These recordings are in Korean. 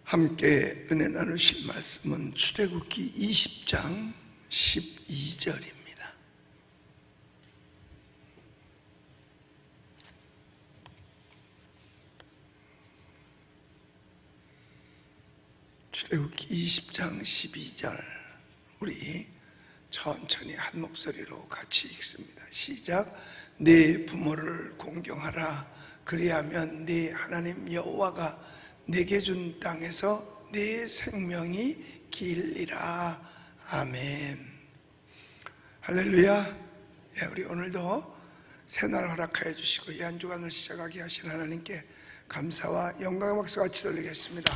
함께 은혜 나누실 말씀은 출애굽기 20장 12절입니다. 출애굽기 20장 12절 우리 천천히 한 목소리로 같이 읽습니다. 시작. 네 부모를 공경하라. 그리하면 네 하나님 여호와가 내게 준 땅에서 내 생명이 길리라. 아멘. 할렐루야. 우리 오늘도 새날 허락하여 주시고 이 한 주간을 시작하게 하신 하나님께 감사와 영광의 박수 같이 돌리겠습니다.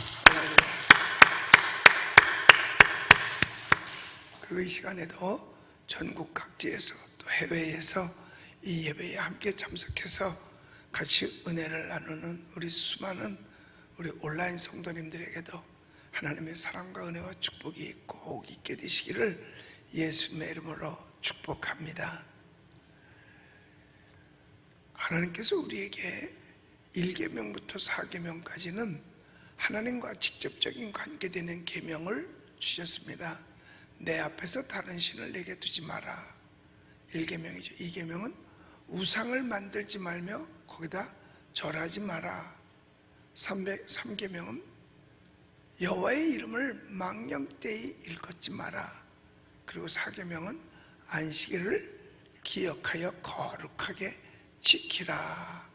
그리고 이 시간에도 전국 각지에서 또 해외에서 이 예배에 함께 참석해서 같이 은혜를 나누는 우리 수많은 우리 온라인 성도님들에게도 하나님의 사랑과 은혜와 축복이 꼭 있게 되시기를 예수님의 이름으로 축복합니다. 하나님께서 우리에게 1계명부터 4계명까지는 하나님과 직접적인 관계되는 계명을 주셨습니다. 내 앞에서 다른 신을 내게 두지 마라. 1계명이죠. 2계명은 우상을 만들지 말며 거기다 절하지 마라. 3계명은 여호와의 이름을 망령되이 일컫지 마라. 그리고 4계명은 안식일을 기억하여 거룩하게 지키라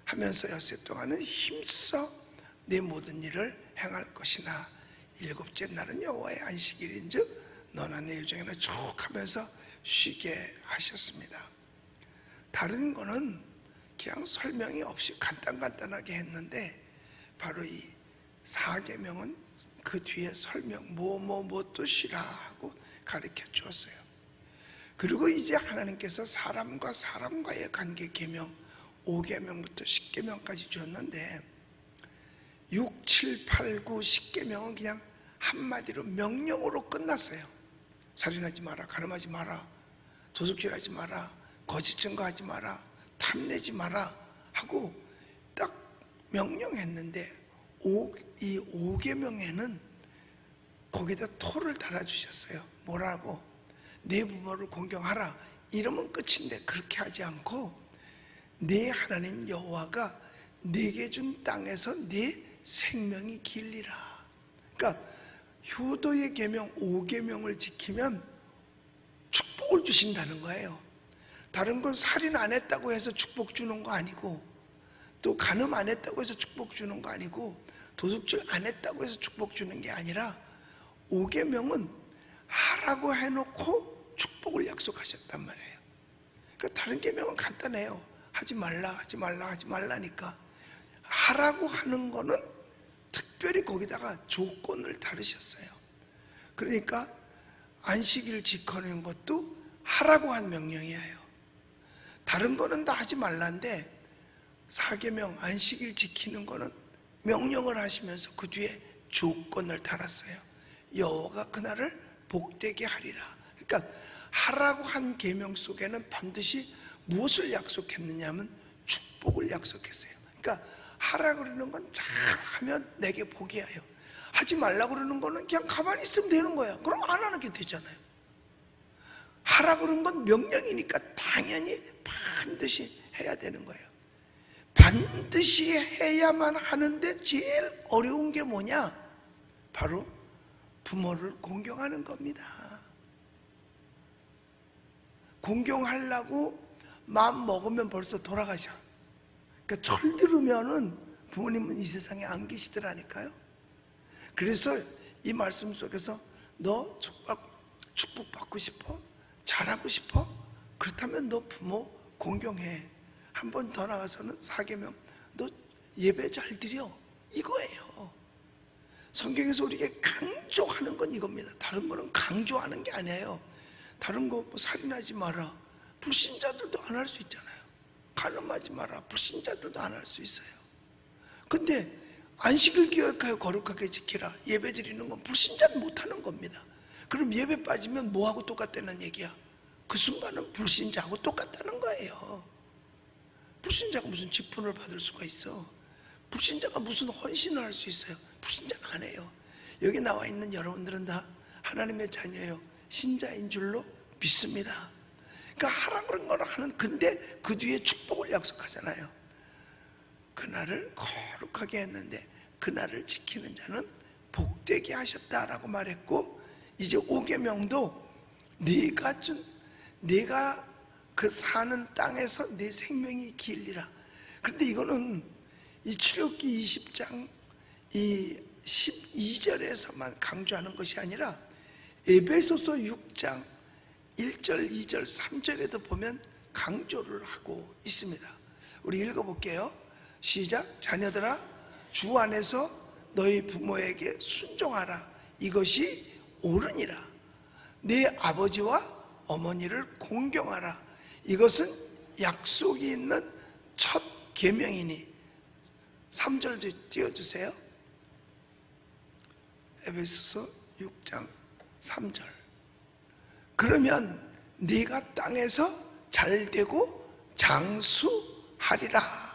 하면서 엿새 동안은 힘써 내 모든 일을 행할 것이나 일곱째 날은 여호와의 안식일인즉 너나 내 유정이나 쭉 하면서 쉬게 하셨습니다. 다른 거는 그냥 설명이 없이 간단하게 했는데 바로 이 4계명은 그 뒤에 설명 또 쉬라 하고 가르쳐 주었어요. 그리고 이제 하나님께서 사람과의 관계 계명 5계명부터 10계명까지 주었는데 6, 7, 8, 9, 10계명은 그냥 한마디로 명령으로 끝났어요. 살인하지 마라, 가늠하지 마라, 도둑질하지 마라, 거짓 증거하지 마라, 탐내지 마라 하고 딱 명령했는데 이 5계명에는 거기다 토를 달아주셨어요. 뭐라고? 네 부모를 공경하라 이러면 끝인데 그렇게 하지 않고 네 하나님 여호와가 네게 준 땅에서 네 생명이 길리라. 그러니까 효도의 계명 5계명을 지키면 축복을 주신다는 거예요. 다른 건 살인 안 했다고 해서 축복 주는 거 아니고 또 간음 안 했다고 해서 축복 주는 거 아니고 도둑질 안 했다고 해서 축복 주는 게 아니라 5계명은 하라고 해놓고 축복을 약속하셨단 말이에요. 그러니까 다른 계명은 간단해요. 하지 말라니까 하라고 하는 거는 특별히 거기다가 조건을 다루셨어요. 그러니까 안식일 지키는 것도 하라고 한 명령이에요. 다른 거는 다 하지 말라인데 4계명 안식일 지키는 거는 명령을 하시면서 그 뒤에 조건을 달았어요. 여호와가 그날을 복되게 하리라. 그러니까 하라고 한 계명 속에는 반드시 무엇을 약속했느냐면 축복을 약속했어요. 그러니까 하라고 그러는 건 잘하면 내게 복이 와요. 하지 말라고 그러는 거는 그냥 가만히 있으면 되는 거야. 그럼 안 하는 게 되잖아요. 하라고 그러는 건 명령이니까 당연히 반드시 해야 되는 거예요. 반드시 해야만 하는데 제일 어려운 게 뭐냐? 바로 부모를 공경하는 겁니다. 공경하려고 마음 먹으면 벌써 돌아가셔. 그러니까 철들으면은 부모님은 이 세상에 안 계시더라니까요. 그래서 이 말씀 속에서 너 축복받고 싶어? 잘하고 싶어? 그렇다면 너 부모 공경해. 한 번 더 나가서는 4계명 너 예배 잘 드려 이거예요. 성경에서 우리에게 강조하는 건 이겁니다. 다른 거는 강조하는 게 아니에요. 다른 거 뭐 살인하지 마라 불신자들도 안 할 수 있잖아요. 간음하지 마라 불신자들도 안 할 수 있어요. 근데 안식일 기억하여 거룩하게 지키라 예배 드리는 건 불신자는 못하는 겁니다. 그럼 예배 빠지면 뭐하고 똑같다는 얘기야? 그 순간은 불신자하고 똑같다는 거예요. 불신자가 무슨 직분을 받을 수가 있어? 불신자가 무슨 헌신을 할 수 있어요? 불신자는 안 해요. 여기 나와 있는 여러분들은 다 하나님의 자녀예요. 신자인 줄로 믿습니다. 그러니까 하라 그런 걸 하는, 근데 그 뒤에 축복을 약속하잖아요. 그날을 거룩하게 했는데 그날을 지키는 자는 복되게 하셨다라고 말했고, 이제 5계명도 네가 그 사는 땅에서 내 생명이 길리라. 그런데 이거는 이 출애굽기 20장 이 12절에서만 강조하는 것이 아니라 에베소서 6장 1절, 2절, 3절에도 보면 강조를 하고 있습니다. 우리 읽어볼게요. 시작. 자녀들아, 주 안에서 너희 부모에게 순종하라. 이것이 옳으니라. 네 아버지와 어머니를 공경하라. 이것은 약속이 있는 첫 계명이니. 3절 띄워주세요. 에베소서 6장 3절. 그러면 네가 땅에서 잘되고 장수하리라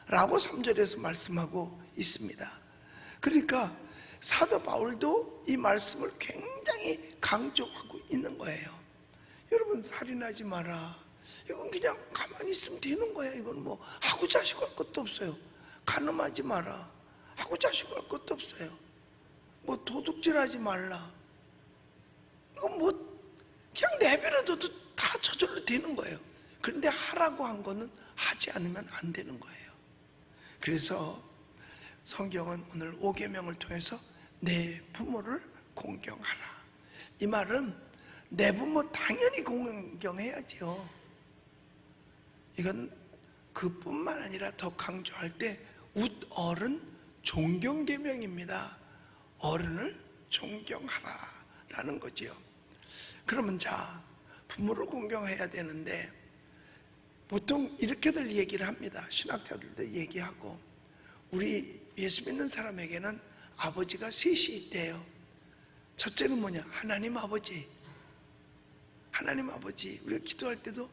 라고 3절에서 말씀하고 있습니다. 그러니까 사도 바울도 이 말씀을 굉장히 강조하고 있는 거예요. 여러분, 살인하지 마라. 이건 그냥 가만히 있으면 되는 거예요. 이건 뭐 하고 자시고 할 것도 없어요. 간음하지 마라. 하고 자시고 할 것도 없어요. 뭐 도둑질하지 말라. 이건 뭐 그냥 내버려둬도 다 저절로 되는 거예요. 그런데 하라고 한 거는 하지 않으면 안 되는 거예요. 그래서 성경은 오늘 5계명을 통해서 내 부모를 공경하라. 이 말은 내 부모 당연히 공경해야죠. 이건 그뿐만 아니라 더 강조할 때 웃어른 존경계명입니다. 어른을 존경하라 라는 거지요. 그러면 자, 부모를 공경해야 되는데 보통 이렇게들 얘기를 합니다. 신학자들도 얘기하고, 우리 예수 믿는 사람에게는 아버지가 셋이 있대요. 첫째는 뭐냐? 하나님 아버지. 하나님 아버지. 우리가 기도할 때도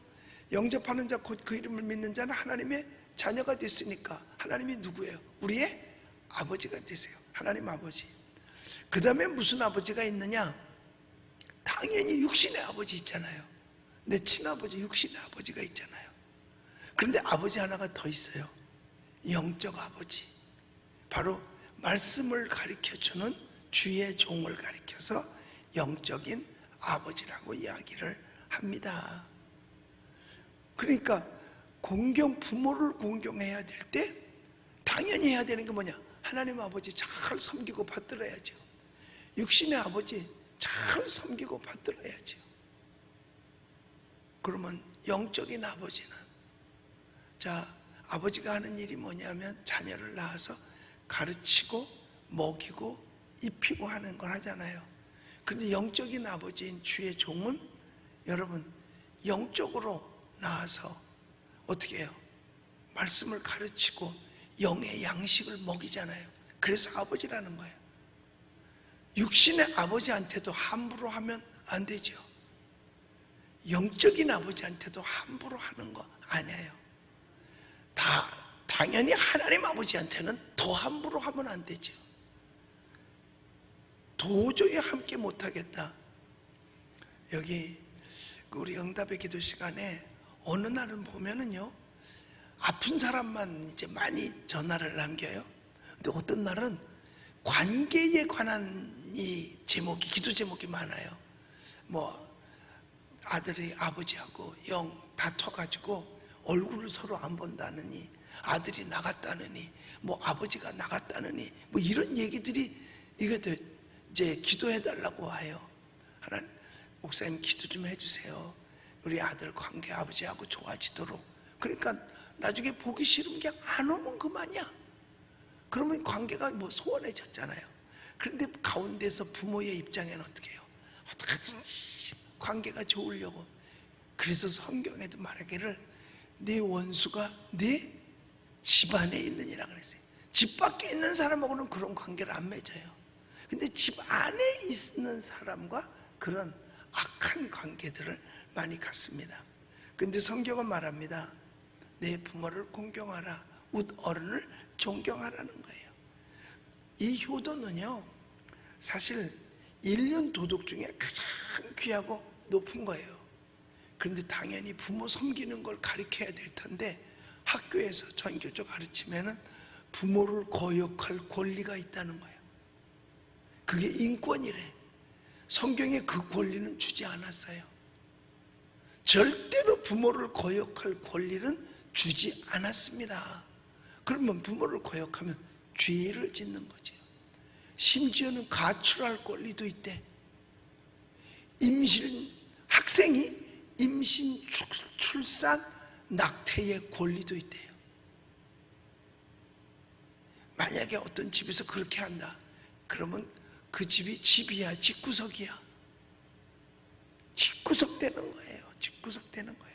영접하는 자 곧 그 이름을 믿는 자는 하나님의 자녀가 됐으니까 하나님이 누구예요? 우리의 아버지가 되세요. 하나님 아버지. 그 다음에 무슨 아버지가 있느냐? 당연히 육신의 아버지 있잖아요. 내 친아버지, 육신의 아버지가 있잖아요. 그런데 아버지 하나가 더 있어요. 영적 아버지. 바로 말씀을 가르쳐주는 주의 종을 가리켜서 영적인 아버지라고 이야기를 합니다. 그러니까 부모를 공경해야 될 때 당연히 해야 되는 게 뭐냐? 하나님 아버지 잘 섬기고 받들어야죠. 육신의 아버지 잘 섬기고 받들어야죠. 그러면 영적인 아버지는, 자, 아버지가 하는 일이 뭐냐면 자녀를 낳아서 가르치고 먹이고 입히고 하는 걸 하잖아요. 그런데 영적인 아버지인 주의 종은 여러분 영적으로 나와서 어떻게 해요? 말씀을 가르치고 영의 양식을 먹이잖아요. 그래서 아버지라는 거예요. 육신의 아버지한테도 함부로 하면 안 되죠. 영적인 아버지한테도 함부로 하는 거 아니에요. 당연히 하나님 아버지한테는 더 함부로 하면 안 되죠. 도저히 함께 못하겠다. 여기 우리 응답의 기도 시간에 어느 날은 보면은요, 아픈 사람만 이제 많이 전화를 남겨요. 근데 어떤 날은 관계에 관한 이 제목이, 기도 제목이 많아요. 뭐 아들이 아버지하고 영 다퉈가지고 얼굴을 서로 안 본다느니, 아들이 나갔다느니, 뭐 아버지가 나갔다느니, 뭐 이런 얘기들이 이것도 이제 기도해달라고 해요. 하나님, 목사님 기도 좀 해주세요. 우리 아들 관계 아버지하고 좋아지도록. 그러니까 나중에 보기 싫은 게 안 오면 그만이야. 그러면 관계가 뭐 소원해졌잖아요. 그런데 가운데서 부모의 입장에는 어떻게 해요? 어떻게든 관계가 좋으려고. 그래서 성경에도 말하기를 네 원수가 네 집안에 있느니라 그랬어요. 집 밖에 있는 사람하고는 그런 관계를 안 맺어요. 근데 집 안에 있는 사람과 그런 악한 관계들을 많이 갖습니다. 근데 성경은 말합니다. 내 부모를 공경하라. 웃어른을 존경하라는 거예요. 이 효도는요, 사실 인륜 도덕 중에 가장 귀하고 높은 거예요. 그런데 당연히 부모 섬기는 걸 가르쳐야 될 텐데 학교에서 전교조 가르치면은 부모를 거역할 권리가 있다는 거예요. 그게 인권이래. 성경에 그 권리는 주지 않았어요. 절대로 부모를 거역할 권리는 주지 않았습니다. 그러면 부모를 거역하면 죄를 짓는 거죠. 심지어는 가출할 권리도 있대. 학생이 임신, 출산, 낙태의 권리도 있대요. 만약에 어떤 집에서 그렇게 한다, 그러면 그 집이 집이야, 집구석이야? 집구석 되는 거예요. 집구석 되는 거예요.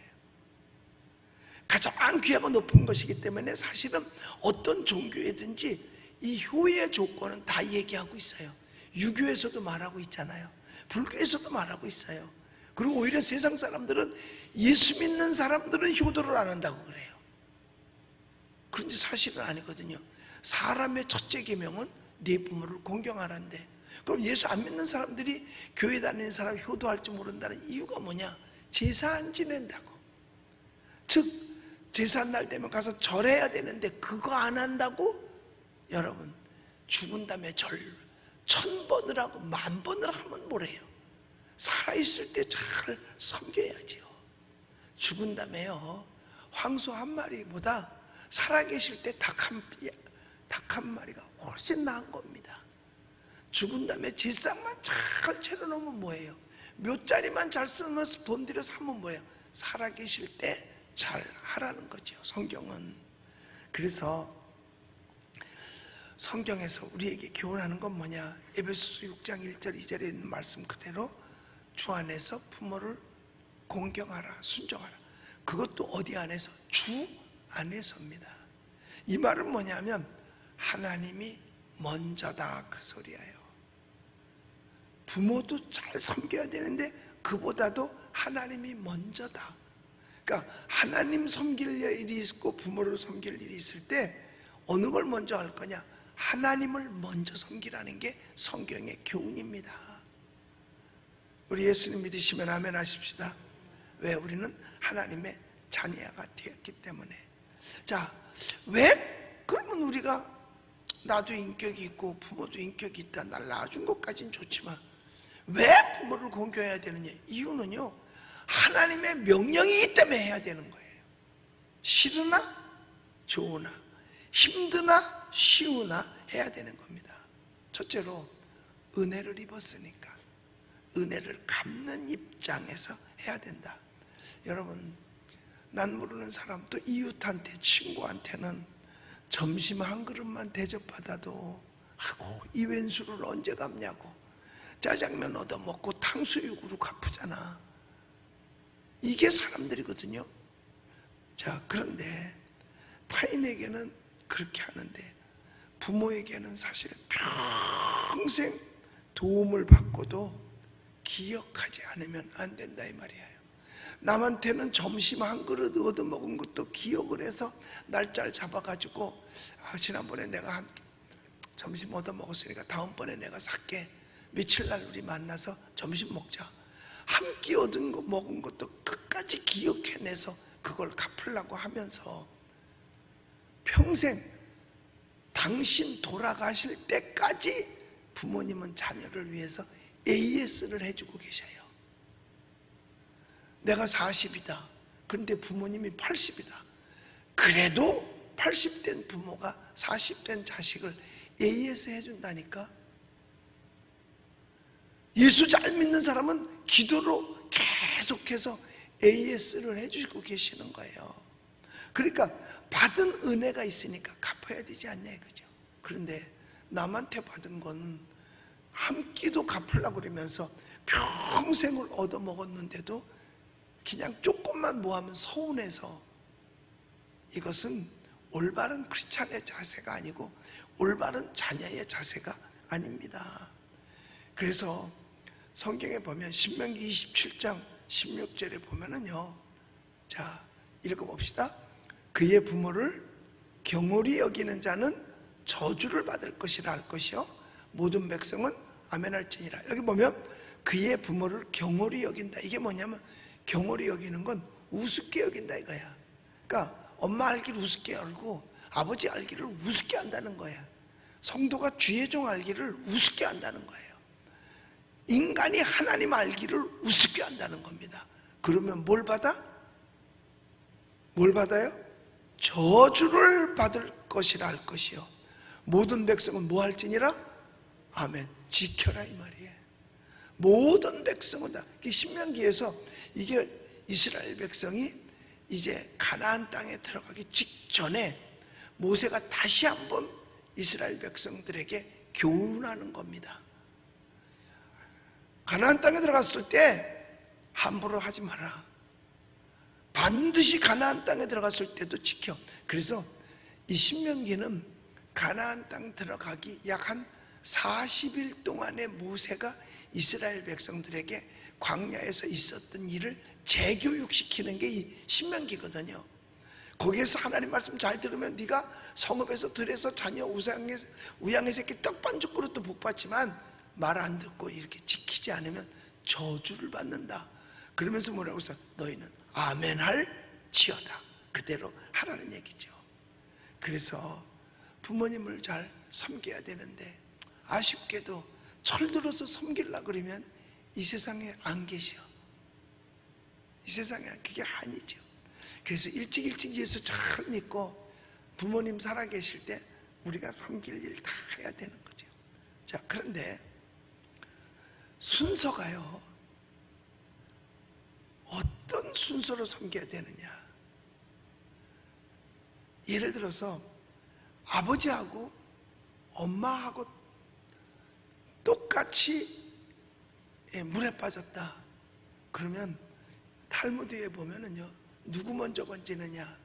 가장 귀하고 높은 것이기 때문에 사실은 어떤 종교에든지 이 효의 조건은 다 얘기하고 있어요. 유교에서도 말하고 있잖아요. 불교에서도 말하고 있어요. 그리고 오히려 세상 사람들은, 예수 믿는 사람들은 효도를 안 한다고 그래요. 그런데 사실은 아니거든요. 사람의 첫째 계명은 네 부모를 공경하란데, 그럼 예수 안 믿는 사람들이 교회 다니는 사람 효도할 줄 모른다는 이유가 뭐냐? 제사 안 지낸다고. 즉 제사날 되면 가서 절해야 되는데 그거 안 한다고? 여러분, 죽은 다음에 절 1000번을 하고 10,000번을 하면 뭐래요? 살아있을 때 잘 섬겨야지요. 죽은 다음에요, 황소 한 마리보다 살아계실 때 닭 한 마리가 훨씬 나은 겁니다. 죽은 다음에 제상만 잘 차려놓으면 뭐예요? 묘자리만 잘 쓰면서 돈 들여 사면 뭐예요? 살아계실 때 잘 하라는 거죠, 성경은. 그래서 성경에서 우리에게 교훈하는 건 뭐냐? 에베소서 6장 1절 2절에 있는 말씀 그대로 주 안에서 부모를 공경하라, 순종하라. 그것도 어디 안에서? 주 안에서입니다. 이 말은 뭐냐면 하나님이 먼저다, 그 소리예요. 부모도 잘 섬겨야 되는데 그보다도 하나님이 먼저다. 그러니까 하나님 섬길 일이 있고 부모를 섬길 일이 있을 때 어느 걸 먼저 할 거냐? 하나님을 먼저 섬기라는 게 성경의 교훈입니다. 우리 예수님 믿으시면 아멘 하십시다. 왜? 우리는 하나님의 자녀가 되었기 때문에. 자, 왜? 그러면 우리가 나도 인격이 있고 부모도 인격이 있다, 날 낳아준 것까지는 좋지만 왜 부모를 공경해야 되느냐? 이유는요, 하나님의 명령이기 때문에 해야 되는 거예요. 싫으나 좋으나, 힘드나 쉬우나 해야 되는 겁니다. 첫째로 은혜를 입었으니까 은혜를 갚는 입장에서 해야 된다. 여러분, 난 모르는 사람, 또 이웃한테, 친구한테는 점심 한 그릇만 대접받아도 하고, 이 왼수를 언제 갚냐고, 짜장면 얻어먹고 탕수육으로 갚으잖아. 이게 사람들이거든요. 자, 그런데 타인에게는 그렇게 하는데 부모에게는 사실 평생 도움을 받고도 기억하지 않으면 안 된다, 이 말이에요. 남한테는 점심 한 그릇 얻어먹은 것도 기억을 해서 날짜를 잡아가지고, 지난번에 내가 한 점심 얻어먹었으니까 다음번에 내가 살게, 며칠날 우리 만나서 점심 먹자. 한 끼 얻은 거 먹은 것도 끝까지 기억해내서 그걸 갚으려고 하면서 평생 당신 돌아가실 때까지 부모님은 자녀를 위해서 AS를 해주고 계셔요. 내가 40이다. 근데 부모님이 80이다. 그래도 80된 부모가 40된 자식을 AS 해준다니까. 예수 잘 믿는 사람은 기도로 계속해서 AS를 해주고 계시는 거예요. 그러니까 받은 은혜가 있으니까 갚아야 되지 않냐 이거죠. 그런데 남한테 받은 건 한 끼도 갚으려고 그러면서 평생을 얻어먹었는데도 그냥 조금만 모하면 서운해서, 이것은 올바른 크리스찬의 자세가 아니고 올바른 자녀의 자세가 아닙니다. 그래서 성경에 보면 신명기 27장 16절에 보면은요, 자, 읽어봅시다. 그의 부모를 경홀히 여기는 자는 저주를 받을 것이라 할 것이요 모든 백성은 아멘 할지니라. 여기 보면 그의 부모를 경홀히 여긴다. 이게 뭐냐면 경홀히 여기는 건 우습게 여긴다 이거야. 그러니까 엄마 알기를 우습게 알고 아버지 알기를 우습게 한다는 거야. 성도가 주의 종 알기를 우습게 한다는 거예요. 인간이 하나님 알기를 우습게 한다는 겁니다. 그러면 뭘 받아? 뭘 받아요? 저주를 받을 것이라 할 것이요 모든 백성은 뭐 할지니라? 아멘. 지켜라 이 말이에요. 모든 백성은 다. 신명기에서 이게 이스라엘 백성이 이제 가나안 땅에 들어가기 직전에 모세가 다시 한번 이스라엘 백성들에게 교훈하는 겁니다. 가나안 땅에 들어갔을 때 함부로 하지 마라. 반드시 가나안 땅에 들어갔을 때도 지켜. 그래서 이 신명기는 가나안 땅 들어가기 약 한 40일 동안에 모세가 이스라엘 백성들에게 광야에서 있었던 일을 재교육시키는 게 이 신명기거든요. 거기에서 하나님 말씀 잘 들으면 네가 성읍에서 들에서 자녀 우양의 새끼 떡반죽 그릇도 복받지만 말 안 듣고 이렇게 지키지 않으면 저주를 받는다. 그러면서 뭐라고 했어? 너희는 아멘할지어다. 그대로 하라는 얘기죠. 그래서 부모님을 잘 섬겨야 되는데 아쉽게도 철들어서 섬기려고 그러면 이 세상에 안 계셔. 이 세상에 그게 아니죠. 그래서 일찍 예수 잘 믿고 부모님 살아계실 때 우리가 섬길 일 다 해야 되는 거죠. 자, 그런데 순서가요, 어떤 순서로 섬겨야 되느냐. 예를 들어서 아버지하고 엄마하고 똑같이 물에 빠졌다. 그러면 탈무드에 보면은요, 누구 먼저 건지느냐,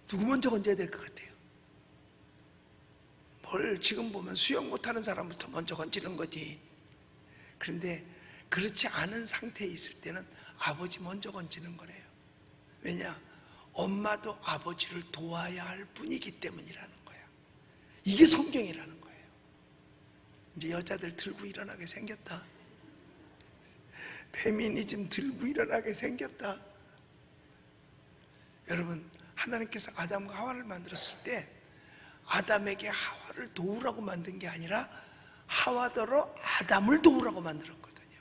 누구 먼저 건져야 될 것 같아요? 뭘 지금 보면 수영 못하는 사람부터 먼저 건지는 거지. 그런데 그렇지 않은 상태에 있을 때는 아버지 먼저 건지는 거래요. 왜냐? 엄마도 아버지를 도와야 할 뿐이기 때문이라는 거야. 이게 성경이라는 거예요. 이제 여자들 들고 일어나게 생겼다. 페미니즘 들고 일어나게 생겼다. 여러분, 하나님께서 아담과 하와를 만들었을 때 아담에게 하와를 도우라고 만든 게 아니라 하와더러 아담을 도우라고 만들었거든요.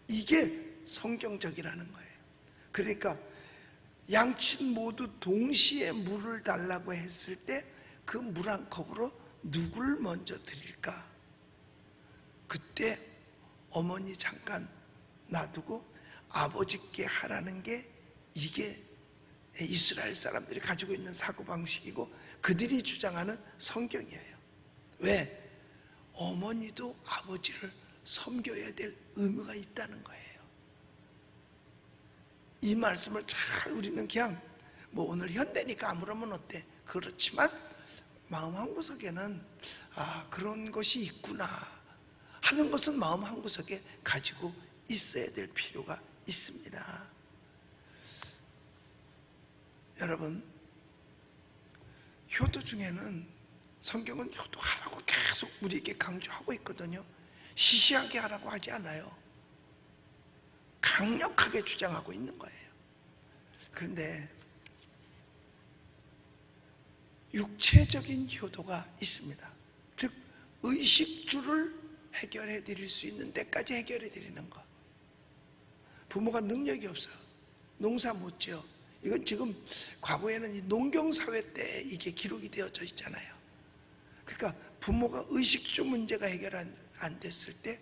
이게 성경적이라는 거예요. 그러니까 양친 모두 동시에 물을 달라고 했을 때 그 물 한 컵으로 누굴 먼저 드릴까? 그때 어머니 잠깐 놔두고 아버지께 하라는 게 이게 이스라엘 사람들이 가지고 있는 사고방식이고 그들이 주장하는 성경이에요. 왜? 어머니도 아버지를 섬겨야 될 의무가 있다는 거예요. 이 말씀을 잘 우리는 그냥 뭐 오늘 현대니까 아무러면 어때? 그렇지만 마음 한구석에는 그런 것이 있구나 하는 것은 마음 한구석에 가지고 있어야 될 필요가 있습니다. 여러분, 효도 중에는 성경은 효도하라고 계속 우리에게 강조하고 있거든요. 시시하게 하라고 하지 않아요. 강력하게 주장하고 있는 거예요. 그런데 육체적인 효도가 있습니다. 즉 의식주를 해결해 드릴 수 있는 데까지 해결해 드리는 것. 부모가 능력이 없어요. 농사 못 지어. 이건 지금 과거에는 이 농경사회 때 이게 기록이 되어져 있잖아요. 그러니까 부모가 의식주 문제가 해결 안 됐을 때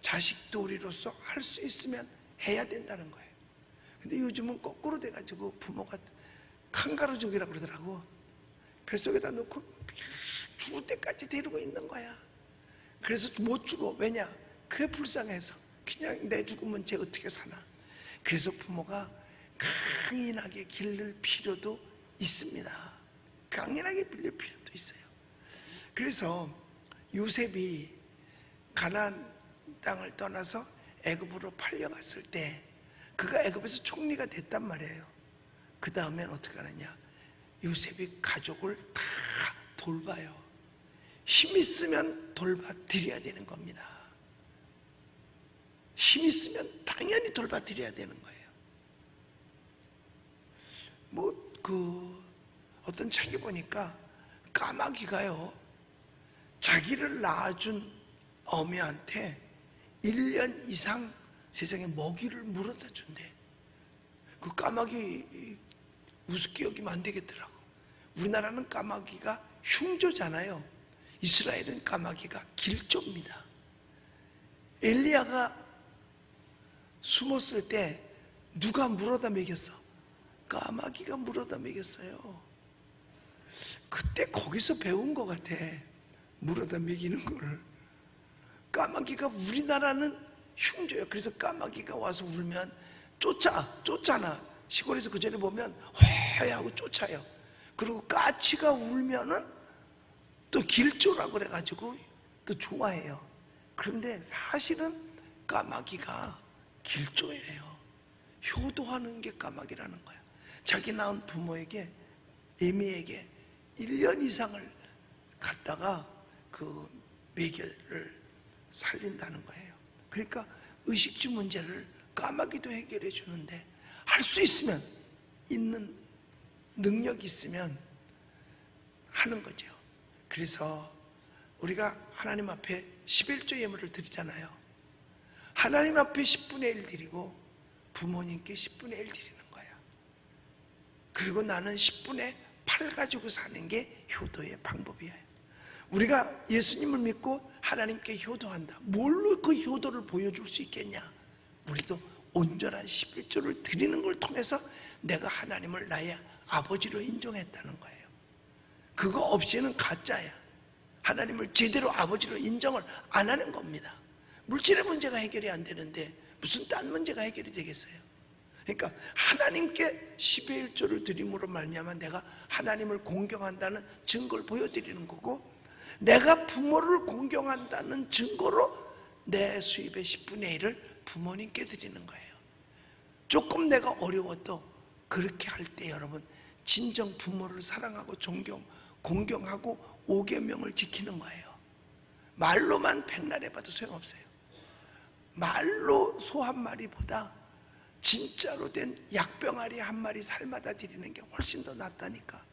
자식도리로서 할 수 있으면 해야 된다는 거예요. 근데 요즘은 거꾸로 돼가지고 부모가 칸가루족이라고 그러더라고. 뱃속에다 놓고 죽을 때까지 데리고 있는 거야. 그래서 못 죽어. 왜냐? 그게 불쌍해서. 그냥 내 죽으면 쟤 어떻게 사나. 그래서 부모가 강인하게 기를 필요도 있습니다. 강인하게 빌릴 필요도 있어요. 그래서 요셉이 가나안 땅을 떠나서 애굽으로 팔려갔을 때 그가 애굽에서 총리가 됐단 말이에요. 그 다음엔 어떻게 하느냐? 요셉이 가족을 다 돌봐요. 힘 있으면 돌봐 드려야 되는 겁니다. 힘 있으면 당연히 돌봐 드려야 되는 거예요. 어떤 책에 보니까 까마귀가요, 자기를 낳아준 어미한테 1년 이상 세상에 먹이를 물어다 준대. 그 까마귀 우습게 여기면 안 되겠더라고. 우리나라는 까마귀가 흉조잖아요. 이스라엘은 까마귀가 길조입니다. 엘리야가 숨었을 때 누가 물어다 먹였어? 까마귀가 물어다 먹였어요. 그때 거기서 배운 것 같아. 물어다 먹이는 거를. 까마귀가, 우리나라는 흉조예요. 그래서 까마귀가 와서 울면 쫓잖아. 시골에서 그 전에 보면 허 하고 쫓아요. 그리고 까치가 울면은 또 길조라고 그래가지고 또 좋아해요. 그런데 사실은 까마귀가 길조예요. 효도하는 게 까마귀라는 거야. 자기 낳은 부모에게, 애미에게 1년 이상을 갖다가 그 매개를 살린다는 거예요. 그러니까 의식주 문제를 까마귀도 해결해 주는데, 할 수 있으면, 있는 능력이 있으면 하는 거죠. 그래서 우리가 하나님 앞에 11조 예물을 드리잖아요. 하나님 앞에 10분의 1 드리고 부모님께 10분의 1 드리는 거야. 그리고 나는 10분의 8 가지고 사는 게 효도의 방법이에요. 우리가 예수님을 믿고 하나님께 효도한다. 뭘로 그 효도를 보여줄 수 있겠냐? 우리도 온전한 11조를 드리는 걸 통해서 내가 하나님을 나의 아버지로 인정했다는 거예요. 그거 없이는 가짜야. 하나님을 제대로 아버지로 인정을 안 하는 겁니다. 물질의 문제가 해결이 안 되는데 무슨 딴 문제가 해결이 되겠어요? 그러니까 하나님께 10의 1조를 드림으로 말미암아 내가 하나님을 공경한다는 증거를 보여드리는 거고, 내가 부모를 공경한다는 증거로 내 수입의 10분의 1을 부모님께 드리는 거예요. 조금 내가 어려워도 그렇게 할 때 여러분, 진정 부모를 사랑하고 공경하고 5계명을 지키는 거예요. 말로만 백날 해봐도 소용없어요. 말로 소 한 마리보다 진짜로 된 약병아리 한 마리 살마다 드리는 게 훨씬 더 낫다니까.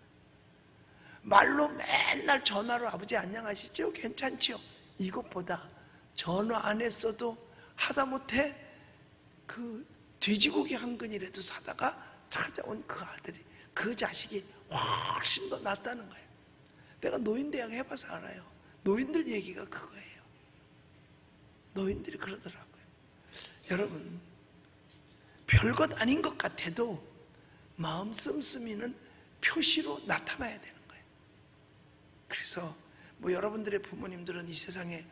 말로 맨날 전화로 아버지 안녕하시죠? 괜찮죠? 이것보다 전화 안 했어도 하다못해 그 돼지고기 한 근이라도 사다가 찾아온 그 아들이, 그 자식이 훨씬 더 낫다는 거예요. 내가 노인대학 해봐서 알아요. 노인들 얘기가 그거예요. 노인들이 그러더라고요. 여러분, 별것 아닌 것 같아도 마음 씀씀이는 표시로 나타나야 되는 거예요. 그래서 여러분들의 부모님들은 이 세상에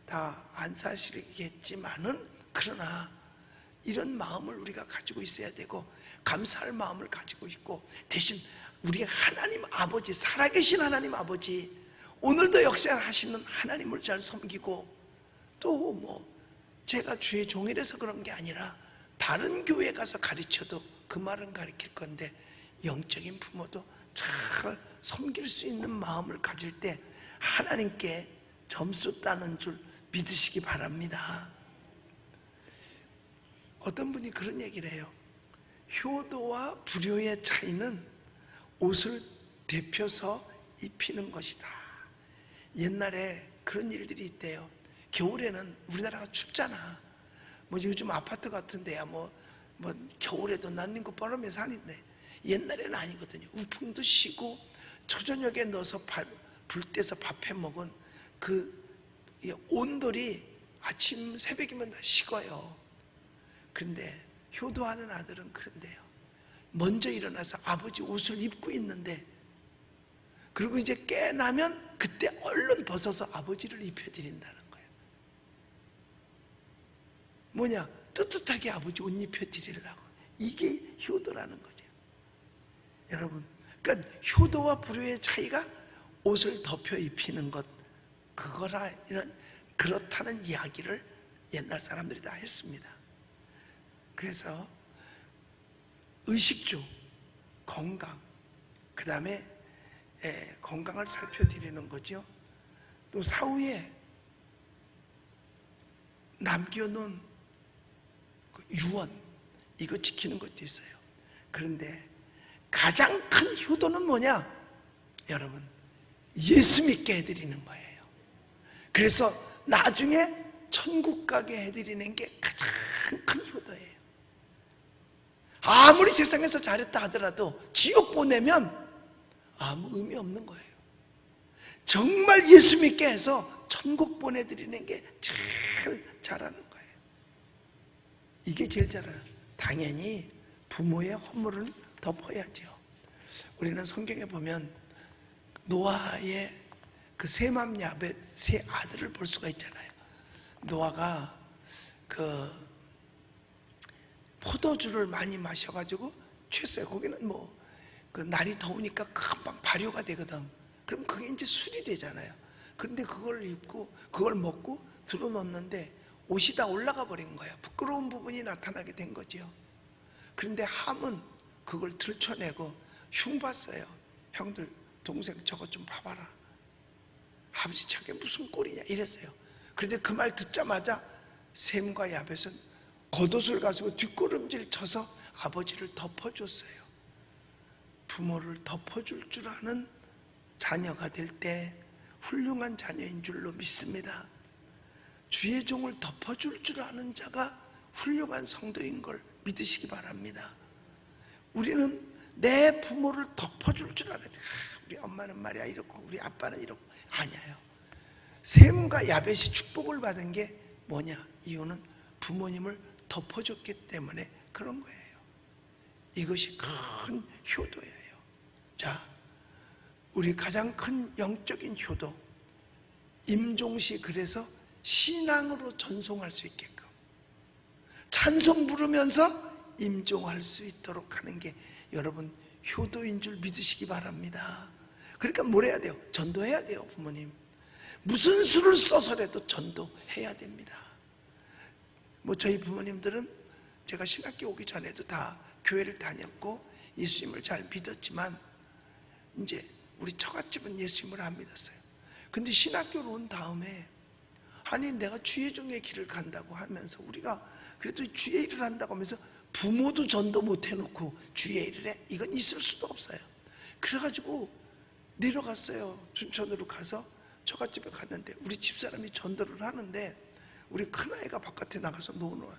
다 안 사시겠지만은, 그러나 이런 마음을 우리가 가지고 있어야 되고, 감사할 마음을 가지고 있고, 대신 우리 하나님 아버지, 살아계신 하나님 아버지, 오늘도 역사하시는 하나님을 잘 섬기고, 또 제가 주의 종이라서 그런 게 아니라 다른 교회 가서 가르쳐도 그 말은 가르칠 건데, 영적인 부모도 잘 섬길 수 있는 마음을 가질 때 하나님께 점수 따는 줄 믿으시기 바랍니다. 어떤 분이 그런 얘기를 해요. 효도와 불효의 차이는 옷을 데펴서 입히는 것이다. 옛날에 그런 일들이 있대요. 겨울에는 우리나라가 춥잖아. 요즘 아파트 같은 데야 겨울에도 난닝구 뻘으면서 하는데, 옛날에는 아니거든요. 우풍도 쉬고 초저녁에 넣어서 불 떼서 밥해 먹은 그 온돌이 아침 새벽이면 다 식어요. 근데 효도하는 아들은 그런데요. 먼저 일어나서 아버지 옷을 입고 있는데, 그리고 이제 깨나면 그때 얼른 벗어서 아버지를 입혀드린다는 거예요. 뭐냐? 뜨뜻하게 아버지 옷 입혀드리려고. 이게 효도라는 거죠. 여러분, 그러니까 효도와 불효의 차이가 옷을 덮여 입히는 것, 그렇다는 이야기를 옛날 사람들이 다 했습니다. 그래서 의식주, 건강, 그 다음에 건강을 살펴드리는 거죠. 또 사후에 남겨놓은 그 유언, 이거 지키는 것도 있어요. 그런데 가장 큰 효도는 뭐냐? 여러분, 예수 믿게 해드리는 거예요. 그래서 나중에 천국 가게 해드리는 게 가장 큰 효도예요. 아무리 세상에서 잘했다 하더라도 지옥 보내면 아무 의미 없는 거예요. 정말 예수 믿게 해서 천국 보내드리는 게 제일 잘하는 거예요. 이게 제일 잘해요. 당연히 부모의 허물은 덮어야죠. 우리는 성경에 보면 노아의 그 셈함 야벳 세 아들을 볼 수가 있잖아요. 노아가 그 포도주를 많이 마셔가지고 취했어요. 거기는 뭐 그 날이 더우니까 금방 발효가 되거든. 그럼 그게 이제 술이 되잖아요. 그런데 그걸 입고 그걸 먹고 들어놓는데 옷이 다 올라가 버린 거예요. 부끄러운 부분이 나타나게 된 거죠. 그런데 함은 그걸 들춰내고 흉봤어요. 형들, 동생 저것 좀 봐봐라. 아버지 저게 무슨 꼴이냐 이랬어요. 그런데 그 말 듣자마자 셈과 야벳은 겉옷을 가지고 뒷걸음질 쳐서 아버지를 덮어줬어요. 부모를 덮어줄 줄 아는 자녀가 될 때 훌륭한 자녀인 줄로 믿습니다. 주의 종을 덮어줄 줄 아는 자가 훌륭한 성도인 걸 믿으시기 바랍니다. 우리는 내 부모를 덮어줄 줄 알아야 돼. 우리 엄마는 말이야 이렇고 우리 아빠는 이렇고. 아니에요. 셈과 야벳이 축복을 받은 게 뭐냐? 이유는 부모님을 덮어줬기 때문에 그런 거예요. 이것이 큰 효도예요. 자, 우리 가장 큰 영적인 효도, 임종시 그래서 신앙으로 전송할 수 있게끔 찬송 부르면서 임종할 수 있도록 하는 게 여러분 효도인 줄 믿으시기 바랍니다. 그러니까 뭘 해야 돼요? 전도해야 돼요. 부모님 무슨 수를 써서라도 전도해야 됩니다. 뭐 저희 부모님들은 제가 신학교 오기 전에도 다 교회를 다녔고 예수님을 잘 믿었지만 이제 우리 처갓집은 예수님을 안 믿었어요. 근데 신학교로 온 다음에 아니 내가 주의 종의 길을 간다고 하면서 우리가 그래도 주의 일을 한다고 하면서 부모도 전도 못 해놓고 주의 일을 해? 이건 있을 수도 없어요. 그래가지고 내려갔어요. 춘천으로 가서 처갓집에 갔는데 우리 집사람이 전도를 하는데 우리 큰아이가 바깥에 나가서 노노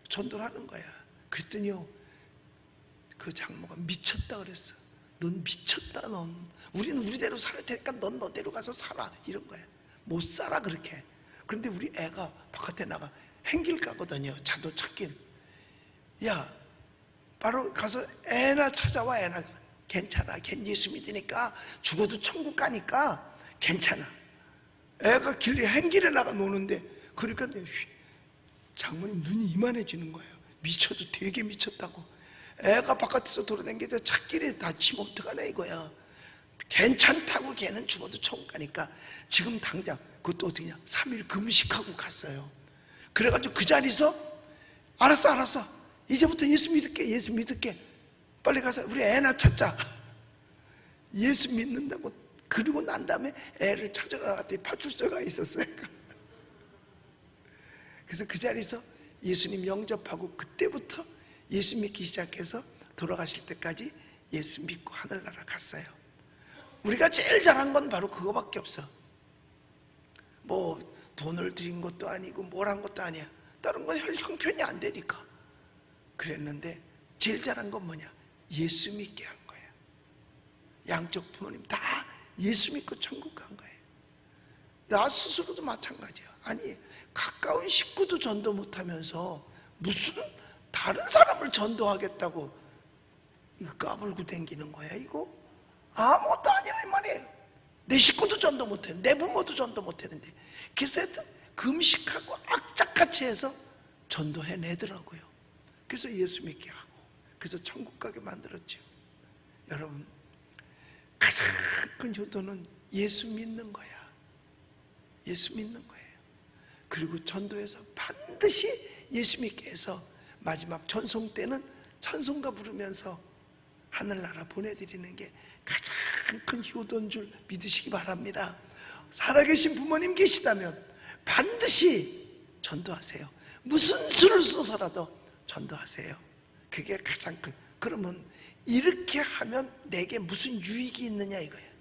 전도를 하는 거야. 그랬더니요 그 장모가 미쳤다 그랬어. 넌 미쳤다 넌. 우리는 우리대로 살 테니까 넌 너대로 가서 살아. 이런 거야. 못 살아 그렇게. 그런데 우리 애가 바깥에 나가 행길 가거든요. 자도 찾길. 야 바로 가서 애나 찾아와. 애나 괜찮아. 걔 예수 믿으니까 죽어도 천국 가니까 괜찮아. 애가 길에 행길에 나가 노는데 그러니까 장모님 눈이 이만해지는 거예요. 미쳐도 되게 미쳤다고. 애가 바깥에서 돌아다니는데 찾길에 다치면 어떡하나 이거야. 괜찮다고 걔는 죽어도 천국 가니까 지금 당장 그것도 어떻게 냐 3일 금식하고 갔어요. 그래가지고 그 자리에서 알았어 이제부터 예수 믿을게 빨리 가서 우리 애나 찾자. 예수 믿는다고 그리고 난 다음에 애를 찾으러 나갔더니 파출소가 있었어요. 그래서 그 자리에서 예수님 영접하고 그때부터 예수 믿기 시작해서 돌아가실 때까지 예수 믿고 하늘나라 갔어요. 우리가 제일 잘한 건 바로 그거밖에 없어. 뭐 돈을 들인 것도 아니고 뭘 한 것도 아니야. 다른 건 형편이 안 되니까 그랬는데 제일 잘한 건 뭐냐? 예수 믿게 한 거야. 양쪽 부모님 다 예수 믿고 천국 간 거예요. 나 스스로도 마찬가지야. 아니 가까운 식구도 전도 못하면서 무슨 다른 사람을 전도하겠다고 이거 까불고 댕기는 거야 이거? 아무것도 아니라 이 말이에요. 내 식구도 전도 못해. 내 부모도 전도 못했는데 그래서 하여튼 금식하고 악착같이 해서 전도해내더라고요. 그래서 예수 믿게 하고 그래서 천국 가게 만들었죠. 여러분 가장 큰 효도는 예수 믿는 거야. 예수 믿는 거예요. 그리고 전도에서 반드시 예수 믿게 해서 마지막 전송 때는 찬송가 부르면서 하늘나라 보내드리는 게 가장 큰 효도인 줄 믿으시기 바랍니다. 살아계신 부모님 계시다면 반드시 전도하세요. 무슨 수를 써서라도 전도하세요. 그게 가장 큰. 그러면 이렇게 하면 내게 무슨 유익이 있느냐 이거예요.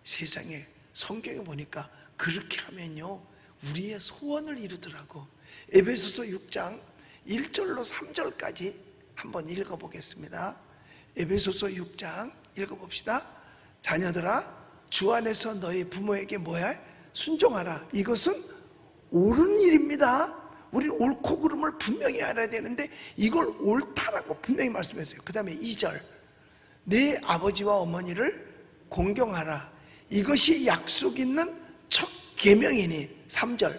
세상에 성경에 보니까 그렇게 하면요 우리의 소원을 이루더라고. 에베소서 6장 1절로 3절까지 한번 읽어보겠습니다. 에베소서 6장 읽어봅시다. 자녀들아 주 안에서 너희 부모에게 뭐야? 순종하라. 이것은 옳은 일입니다. 우리 옳고 그름을 분명히 알아야 되는데 이걸 옳다라고 분명히 말씀했어요. 그 다음에 2절 내 아버지와 어머니를 공경하라. 이것이 약속 있는 첫 계명이니. 3절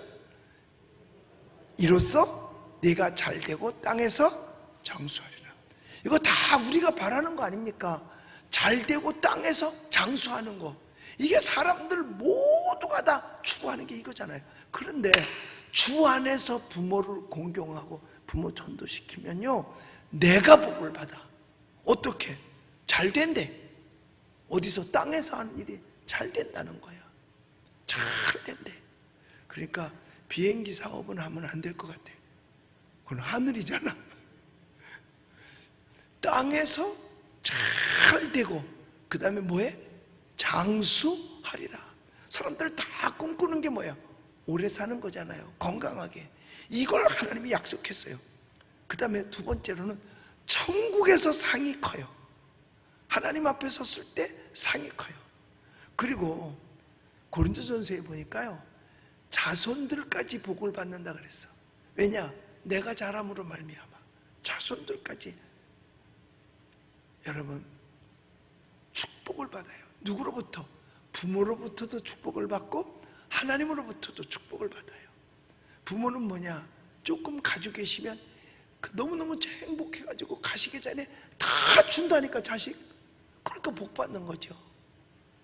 이로써 네가 잘되고 땅에서 장수하리라. 이거 다 우리가 바라는 거 아닙니까? 잘되고 땅에서 장수하는 거. 이게 사람들 모두가 다 추구하는 게 이거잖아요. 그런데 주 안에서 부모를 공경하고 부모 전도시키면요 내가 복을 받아. 어떻게? 잘 된대. 어디서? 땅에서 하는 일이 잘 된다는 거야. 잘 된대. 그러니까 비행기 사업은 하면 안 될 것 같아. 그건 하늘이잖아. 땅에서 잘 되고 그 다음에 뭐해? 장수하리라. 사람들 다 꿈꾸는 게 뭐야? 오래 사는 거잖아요. 건강하게. 이걸 하나님이 약속했어요. 그 다음에 두 번째로는 천국에서 상이 커요. 하나님 앞에 섰을 때 상이 커요. 그리고 고린도전서에 보니까요 자손들까지 복을 받는다 그랬어. 왜냐? 내가 잘함으로 말미암아 자손들까지 여러분 축복을 받아요. 누구로부터? 부모로부터도 축복을 받고 하나님으로부터도 축복을 받아요. 부모는 뭐냐? 조금 가지고 계시면 너무너무 행복해가지고 가시기 전에 다 준다니까 자식. 그러니까 복 받는 거죠.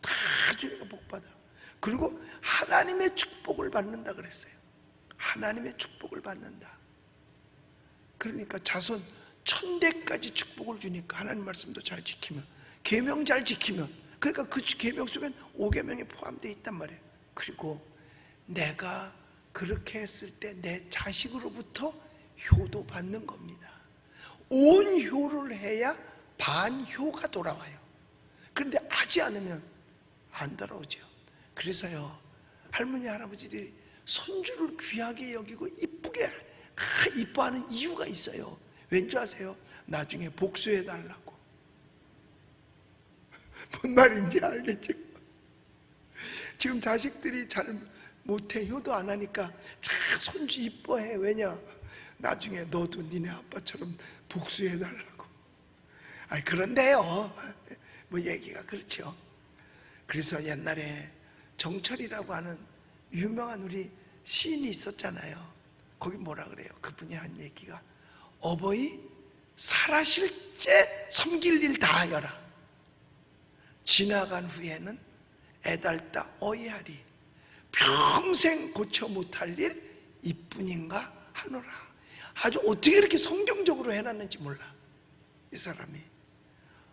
다 주니까 복 받아. 그리고 하나님의 축복을 받는다 그랬어요. 하나님의 축복을 받는다. 그러니까 자손 1000대까지 축복을 주니까 하나님 말씀도 잘 지키면, 계명 잘 지키면, 그러니까 그 계명 속엔 5계명이 포함되어 있단 말이에요. 그리고 내가 그렇게 했을 때 내 자식으로부터 효도 받는 겁니다. 온 효를 해야 반효가 돌아와요. 그런데 하지 않으면 안 돌아오죠. 그래서요 할머니 할아버지들이 손주를 귀하게 여기고 이쁘게 이뻐하는 이유가 있어요. 왠지 아세요? 나중에 복수해 달라고. 뭔 말인지 알겠죠? 지금 자식들이 잘 못해, 효도 안 하니까 참 손주 이뻐해. 왜냐? 나중에 너도 니네 아빠처럼 복수해 달라고. 아니 그런데요 뭐 얘기가 그렇죠. 그래서 옛날에 정철이라고 하는 유명한 우리 시인이 있었잖아요. 거기 뭐라 그래요? 그분이 한 얘기가 어버이 살아실 때 섬길 일 다 하여라. 지나간 후에는 애달다 어이하리. 평생 고쳐 못할 일 이뿐인가 하노라. 아주 어떻게 이렇게 성경적으로 해놨는지 몰라. 이 사람이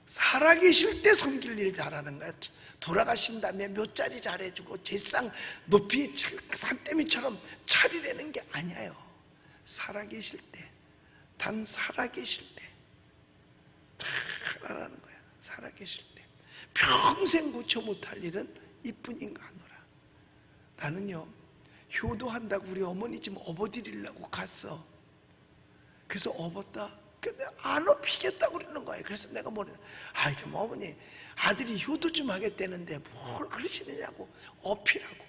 살아계실 때 섬길 일 잘하는 거야. 돌아가신 다음에 묘자리 잘해주고 제상 높이 산더미처럼 차리려는 게 아니에요. 살아계실 때, 단 살아계실 때 잘하라는 거야. 살아계실 때 평생 고쳐 못할 일은 이뿐인가 하노라. 나는요 효도한다고 우리 어머니 집 업어드리려고 갔어. 그래서 업었다. 근데 안 업히겠다고 그러는 거예요. 그래서 내가 뭐래, 아이 좀 어머니 아들이 효도 좀 하겠다는데 뭘 그러시느냐고. 업히라고.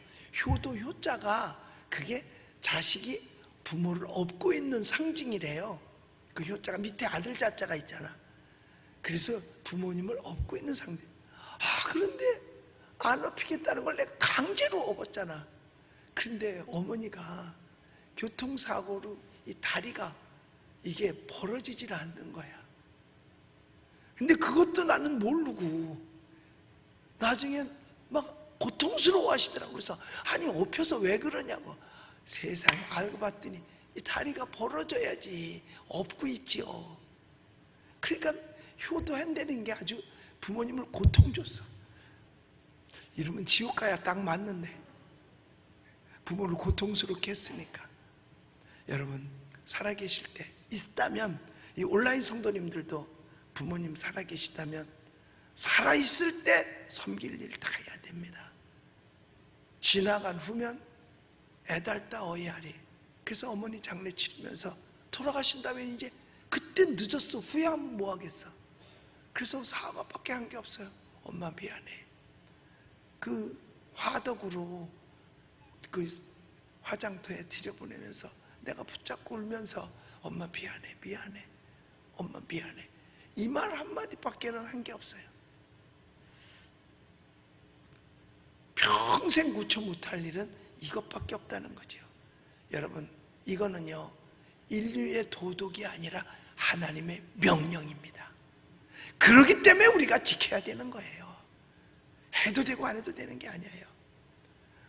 효도 효자가 그게 자식이 부모를 업고 있는 상징이래요. 그 효자가 밑에 아들 자자가 있잖아. 그래서 부모님을 업고 있는 상징. 아 그런데 안 업히겠다는 걸 내가 강제로 업었잖아. 그런데 어머니가 교통사고로 이 다리가 이게 벌어지질 않는 거야. 근데 그것도 나는 모르고 나중에 막 고통스러워 하시더라고. 그래서 아니 업혀서 왜 그러냐고. 세상에 알고 봤더니 이 다리가 벌어져야지 업고 있지요. 그러니까 효도한다는 게 아주 부모님을 고통 줬어. 이러면 지옥 가야 딱 맞는데 부모를 고통스럽게 했으니까. 여러분 살아계실 때 있다면, 이 온라인 성도님들도 부모님 살아계시다면 살아있을 때 섬길 일 다 해야 됩니다. 지나간 후면 애달다 어이하리. 그래서 어머니 장례 치르면서 돌아가신 다음에 이제 그때 늦었어. 후회하면 뭐 하겠어. 그래서 사과밖에 한 게 없어요. 엄마 미안해. 그 화덕으로 그 화장터에 들여보내면서 내가 붙잡고 울면서 엄마 미안해, 미안해, 엄마 미안해, 이 말 한마디밖에는 한 게 없어요. 평생 고쳐 못할 일은 이것밖에 없다는 거죠. 여러분 이거는요 인류의 도덕이 아니라 하나님의 명령입니다. 그렇기 때문에 우리가 지켜야 되는 거예요. 해도 되고 안 해도 되는 게 아니에요.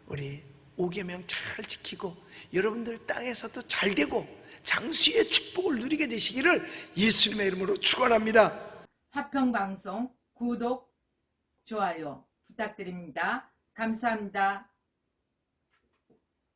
우리 5계명 잘 지키고 여러분들 땅에서도 잘 되고 장수의 축복을 누리게 되시기를 예수님의 이름으로 축원합니다. 화평방송 구독, 좋아요 부탁드립니다. 감사합니다.